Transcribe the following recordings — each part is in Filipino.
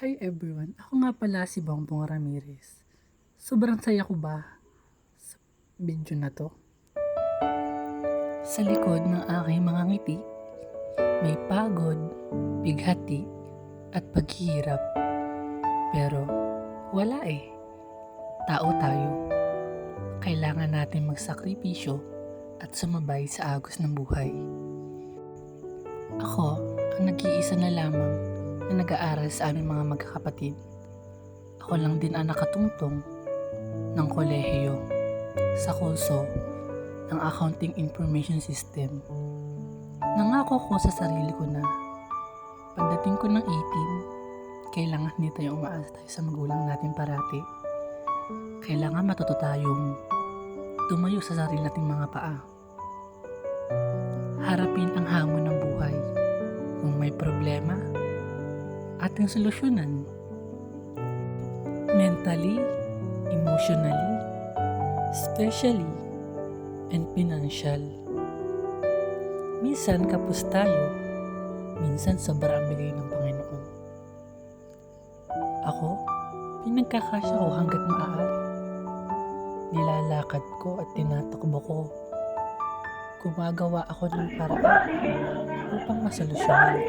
Hi everyone, ako nga pala si Bongbong Ramirez. Sobrang saya ko ba sa video na to? Sa likod ng aking mga ngiti, may pagod, bighati, at paghihirap. Pero wala eh, tao tayo. Kailangan natin magsakripisyo at sumabay sa agos ng buhay. Ako ang nag-iisa na lamang na nag-aaral sa aming mga magkakapatid. Ako lang din ang nakatungtong ng kolehiyo sa kurso ng Accounting Information System. Nangako ko sa sarili ko na pagdating ko ng 18, kailangan hindi tayo umaasa tayo sa magulang natin parati. Kailangan matuto tayong tumayo sa sarili nating mga paa. Harapin ang hamon ng buhay. Kung may problema, ating solusyonan. Mentally, emotionally, spiritually, and financial. Minsan kapos tayo, minsan sobra ang bigay ng Panginoon. Ako, pinagkakasya ko hanggat maaari. Nilalakad ko at tinatakbo ko. Gumagawa ako ng paraan upang masolusyonan.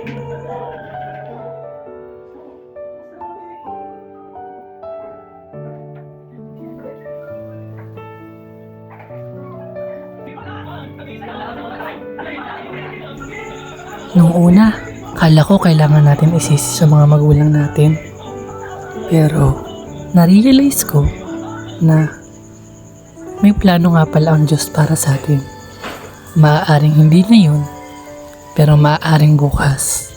Nung una, kala ko kailangan natin isisi sa mga magulang natin. Pero, na-realize ko na may plano nga pala ang Diyos para sa atin. Maaaring hindi ngayon, pero maaaring bukas.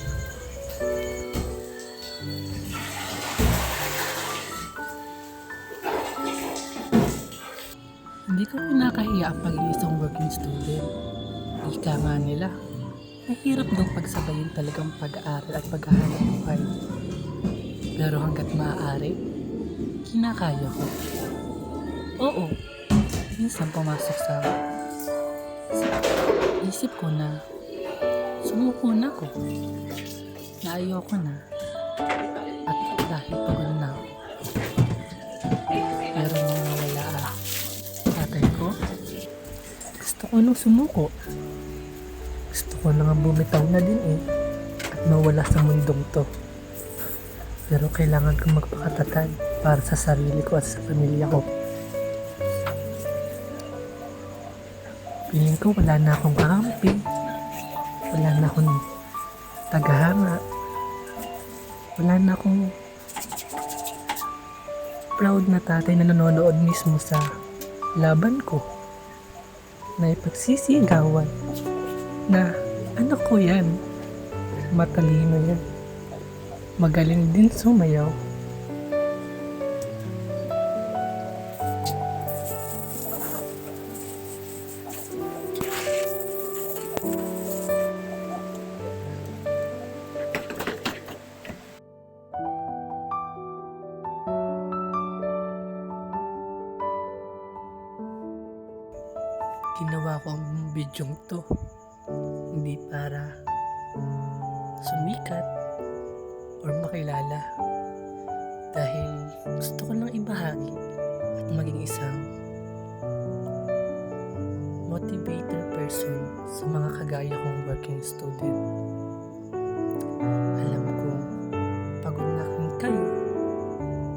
Hindi ko pinakahiya ang pag-iisang working student. Ika nga nila, mahirap daw pagsabayin talagang pag-aaral at paghahanap buhay. Pero hanggat maaari, kinakaya ko. Oo, minsan pumasok sa isip ko na sumuko na ko. Na ayoko na. At dahil pagod na ako. Pero nung nawala ang tatay ko, gusto ko nung sumuko. Gusto ko na nga bumitaw na din eh. At mawala sa mundong to. Pero kailangan kong magpakatatag para sa sarili ko at sa pamilya ko. Piling ko wala na akong kakampi. Wala na akong tagahanga. Wala na akong proud na tatay na nanonood mismo sa laban ko. Na ipagsisigawan na anak ko yan. Matalino yan. Magaling din sumayaw. Ginawa ko ang bidyong to hindi para sumikat or makilala, dahil gusto ko lang ibahagi at maging isang motivator person sa mga kagaya kong working student. Alam kong pagod na rin kayo,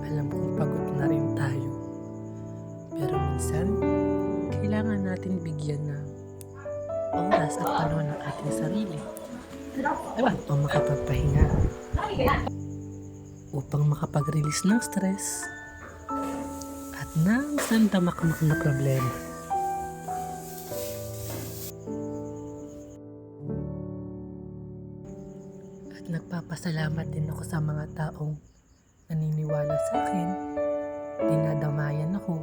alam kong pagod na rin tayo, pero minsan kailangan natin bigyan ng oras at panahon ng ating sarili upang makapagpahinga, upang makapag-release ng stress at ng sandamakmak na problema. At nagpapasalamat din ako sa mga taong naniniwala sa akin, dinadamayan ako,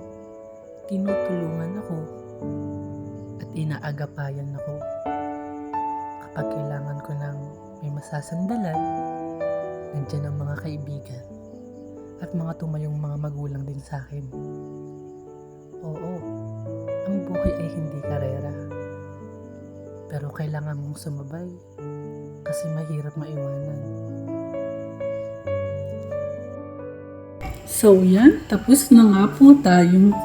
tinutulungan ako, at inaagapayan ako. Kapag kailangan ko ng may masasandalan, nandiyan ang mga kaibigan at mga tumayong mga magulang din sa akin. Oo, ang buhay ay hindi karera. Pero kailangan mong sumabay kasi mahirap maiwanan. So yan, tapos na nga po tayong